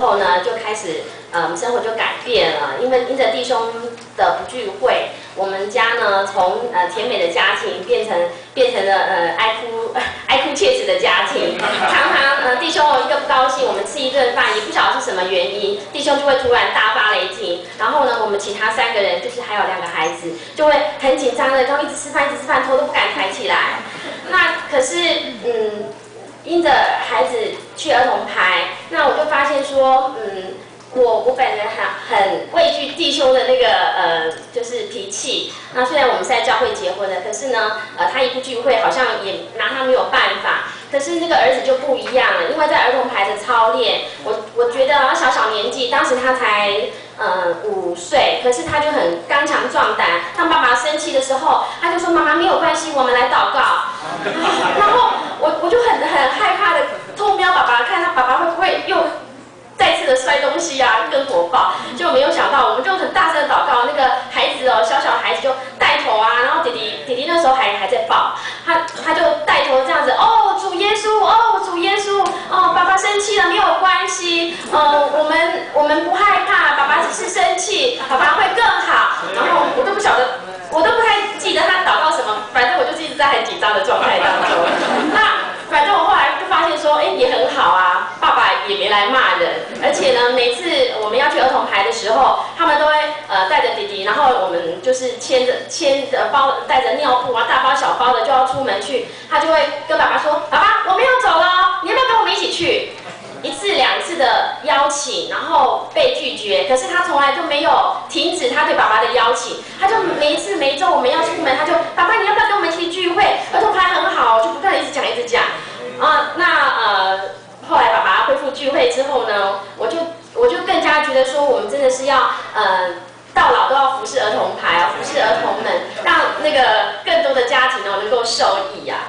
后呢，就开始生活就改变了，因着弟兄的不聚会，我们家呢从甜美的家庭变成了爱哭切齿的家庭。常常弟兄一个不高兴，我们吃一顿饭也不晓得是什么原因，弟兄就会突然大发雷霆，然后呢我们其他3个人就是还有2个孩子，就会很紧张的，然后一直吃饭，头都不敢抬起来。那可是因着孩子去儿童排，那我就发现说，我本人很畏惧弟兄的那个就是脾气。那虽然我们是在教会结婚的，可是呢，他一不聚会，好像也拿他没有办法。可是那个儿子就不一样了，因为在儿童排的操练，我觉得小年纪，当时他才5岁，可是他就很刚强壮胆。当爸爸生气的时候，他就说：“妈妈没有关系，我们来祷告。”然后我就很害怕的偷瞄爸爸，看他爸爸会不会又再次的摔东西啊，更火爆。结果没有想到，我们就很大声的祷告，那个孩子小孩子就带头啊，然后弟弟那时候还在抱，他就带头这样子，哦，主耶稣，哦，主耶稣，哦，爸爸生气了没有关系，我们不害怕，爸爸只是生气，爸爸会更好。然后我都不晓得，我都不太记得他祷告什么，反正我就是一直在很紧张的状态当中。那反正我后来就发现说，也很好啊，爸爸也没来骂人，而且呢，每次我们要去儿童排的时候，他们都会带着弟弟，然后我们就是牵着包，带着尿布啊，大包小包的就要出门去，他就会跟爸爸说：“爸爸，我们要走了，你要不要跟我们一起去？”1次2次的邀请，然后被拒绝，可是他从来就没有停止他对爸爸的邀请，他就每一周我们要出门，他就爸爸你要不要跟我们一起去聚会？儿童排很好，就不断的一直讲啊。后来爸爸恢复聚会之后呢，我就更加觉得说，我们真的是要到老都要服侍儿童排啊，服侍儿童们，让那个更多的家庭能够受益啊。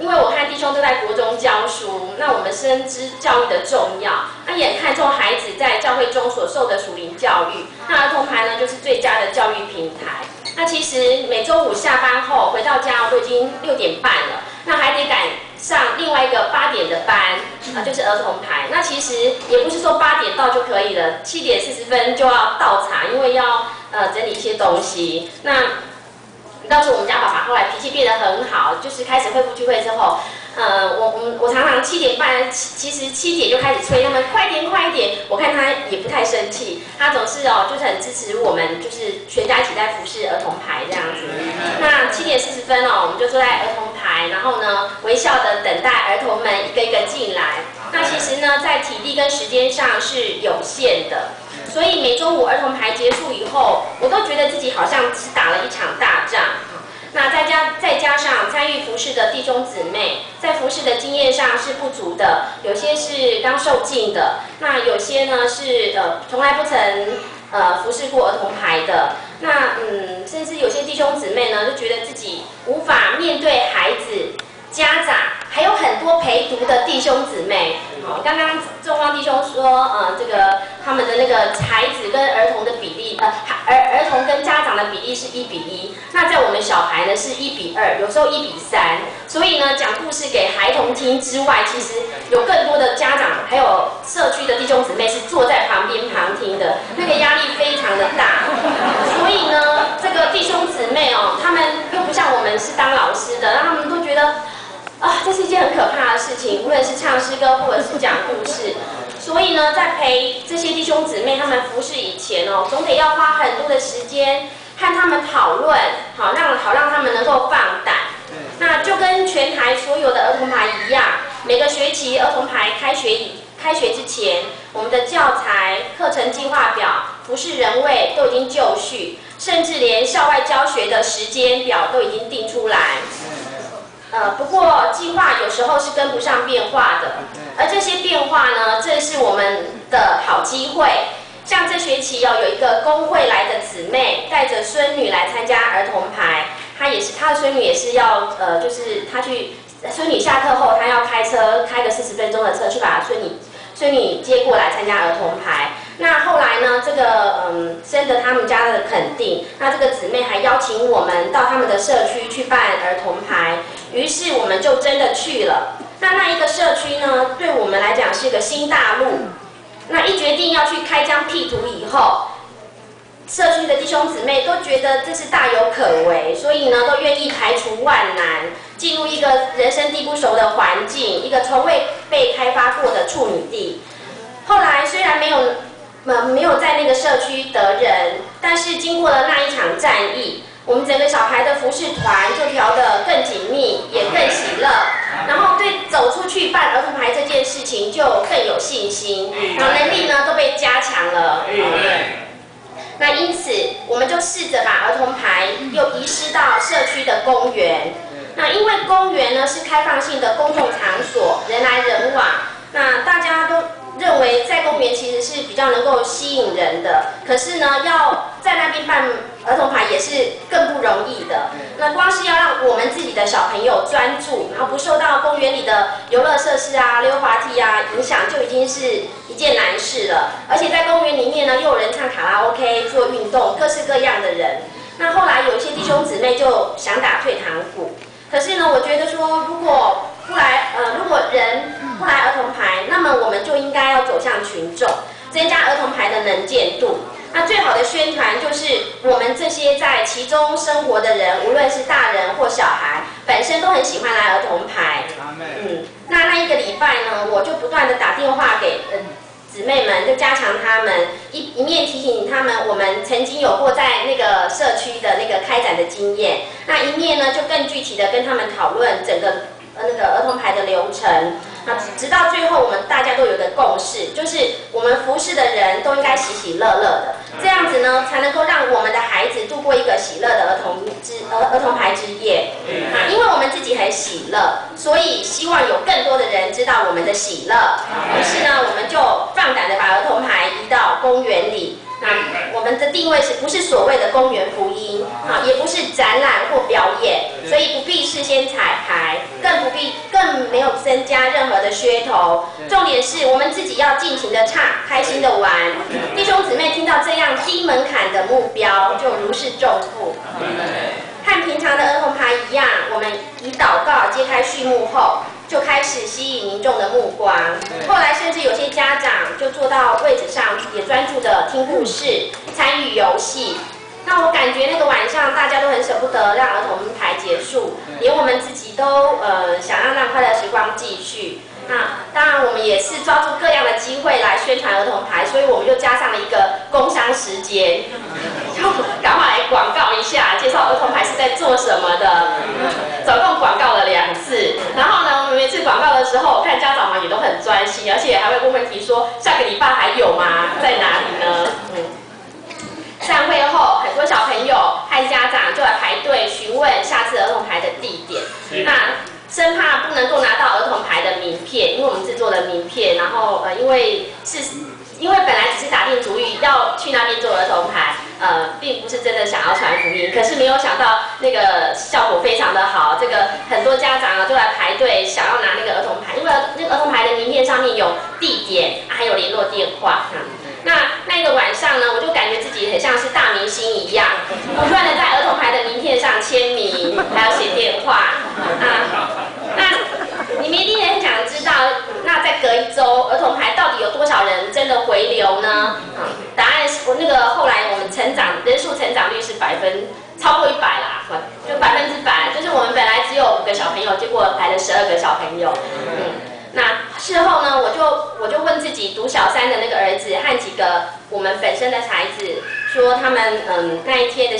因为我看弟兄都在国中教书，那我们深知教育的重要，那也看重孩子在教会中所受的属灵教育。那儿童排呢，就是最佳的教育平台。那其实每周5下班后回到家都已经6点半了，那还得赶上另外一个8点的班，就是儿童排。那其实也不是说8点到就可以了，7点40分就要到场，因为要整理一些东西。那倒是我们家爸爸后来脾气变得很好，就是开始恢复聚会之后，我常常7点半，其实7点就开始催他们快一点。我看他也不太生气，他总是就是很支持我们，就是全家一起在服侍儿童排这样子。那7点40分我们就坐在儿童排，然后呢微笑的等待儿童们一个一个进来。那其实呢，在体力跟时间上是有限的。所以每周5儿童排结束以后，我都觉得自己好像是打了一场大仗。那再加上参与服侍的弟兄姊妹，在服侍的经验上是不足的，有些是刚受浸的，那有些呢是从来不曾服侍过儿童排的。那甚至有些弟兄姊妹呢，就觉得自己无法面对孩子、家长，还有很多陪读的弟兄姊妹。刚刚中光弟兄说，这个他们的那个孩子跟儿童的比例，儿童跟家长的比例是1比1，那在我们小孩呢是1比2，有时候1比3。所以呢，讲故事给孩童听之外，其实有更多的家长还有社区的弟兄姊妹是坐在旁边旁听的，那个压力非常的大。所以呢，这个弟兄姊妹他们又不像我们是当老师的，让他们都觉得。这是一件很可怕的事情，无论是唱诗歌或者是讲故事。所以呢，在陪这些弟兄姊妹他们服侍以前总得要花很多的时间和他们讨论，好让他们能够放胆。那就跟全台所有的儿童排一样，每个学期儿童排开学之前，我们的教材、课程计划表、服侍人位都已经就绪，甚至连校外教学的时间表都已经定出来。不过计划有时候是跟不上变化的，而这些变化呢，正是我们的好机会。像这学期有一个工会来的姊妹，带着孙女来参加儿童排，她的孙女也是要就是她去孙女下课后，她要开个40分钟的车去把孙女接过来参加儿童排。那后来呢，这个深得他们家的肯定，那这个姊妹还邀请我们到他们的社区去办儿童排，于是我们就真的去了。那一个社区呢，对我们来讲是个新大陆，那一决定要去开疆辟土以后，社区的弟兄姊妹都觉得这是大有可为，所以呢，都愿意排除万难，进入一个人生地不熟的环境，一个从未被开发过的处女地。后来虽然没有在那个社区得人，但是经过了那一场战役，我们整个小孩的服侍团就调得更紧密，也更喜乐，然后对走出去办儿童牌这件事情就更有信心，然后能力呢都被加强了。那因此，我们就试着把儿童牌又移师到社区的公园。那因为公园呢是开放性的公众场所，人来人往，那大家都认为在公园其实是比较能够吸引人的。可是呢，要在那边办儿童牌也是更不容易的。那光是要让我们自己的小朋友专注，然后不受到公园里的游乐设施啊、溜滑梯啊影响，就已经是一件难事了。而且在公园里面呢，又有人唱卡拉 OK、做运动，各式各样的人。那后来有一些弟兄姊妹就想打退堂鼓。可是呢，我觉得说，如果人不来儿童牌，那么我们就应该要走向群众，增加儿童牌的能见度。那最好的宣传就是我们这些在其中生活的人，无论是大人或小孩，本身都很喜欢来儿童牌。那一个礼拜呢，我就不断的打电话给姊妹们，就加强他们一面提醒他们，我们曾经有过在那个社区的那个开展的经验，那一面呢就更具体的跟他们讨论整个那个儿童牌的流程。那直到最后，我们大家都有个共识，就是我们服侍的人都应该喜喜乐乐的，这样子呢，才能够让我们的孩子度过一个喜乐的儿童牌之夜。因为我们自己很喜乐，所以希望有更多的人知道我们的喜乐。于是呢，我们就放胆的把儿童牌移到公园里。那我们的定位不是所谓的公园福音，也不是展览或表演，所以不必事先彩排，更没有增加任何的噱头。重点是我们自己要尽情的唱，开心的玩。弟兄姊妹听到这样低门槛的目标，就如释重负。和平常的儿童牌一样，我们以祷告揭开序幕后，就开始吸引民众的目光。后来甚至有些家长就坐到位置上，也专注的听故事、参与游戏。那我感觉那个晚上大家都很舍不得让儿童牌结束，连我们自己都想让快乐时光继续。那当然我们也是抓住各样的机会来宣传儿童牌，所以我们又加上了一个工商时间，就赶快来广告一下，介绍儿童牌是在做什么的。总共广告了2次，然后呢，我们每次广告的时候，我看家长们也都很专心，而且还会问问题说下个礼拜还有吗？在哪里呢？散会后，很多小朋友和家长就来排队询问下次儿童牌的地点。那生怕不能够拿到儿童牌的名片，因为我们制作了名片，然后因为本来只是打定主意要去那边做儿童牌，并不是真的想要传福音，可是没有想到那个效果非常的好，这个很多家长呢就来排队想要拿那个儿童牌，因为那个儿童牌的名片上面有地点，还有联络电话。那个晚上呢，我就感觉自己很像是大明星一样，不断的在儿童牌的名片上签名，还有写电话。那你们一定很想知道，那在隔一周，儿童牌到底有多少人真的回流呢？答案是那个后来我们人数成长率是超过100啦，就100%，就是我们本来只有5个小朋友，结果来了12个小朋友。那事后呢，我就问自己读小3的那个儿子和几个我们本身的孩子，说他们那一天的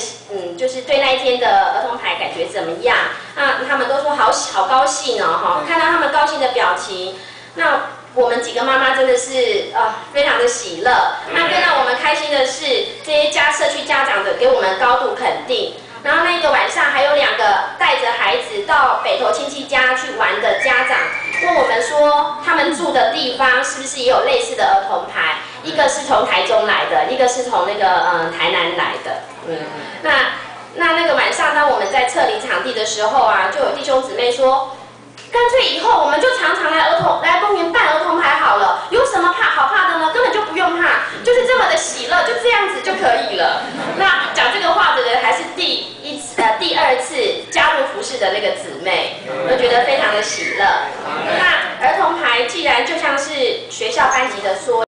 就是对那一天的儿童牌感觉怎么样？那他们都说好高兴哦，看到他们高兴的表情，那我们几个妈妈真的是非常的喜乐。那更让我们开心的是，这些社区家长的给我们高度肯定。然后那个晚上还有2个带着孩子到北投亲戚家去玩的家长问我们说，他们住的地方是不是也有类似的儿童牌？一个是从台中来的，一个是从那个台南来的。那个晚上，当我们在撤离场地的时候啊，就有弟兄姊妹说，干脆以后我们就常常来公园办儿童牌好了，有什么好怕的呢？根本就不用怕，就是这么的喜乐，就这样子就可以了。那讲这个话的人还是第2次加入服侍的那个姊妹，我觉得非常的喜乐。那儿童牌既然就像是学校班级的缩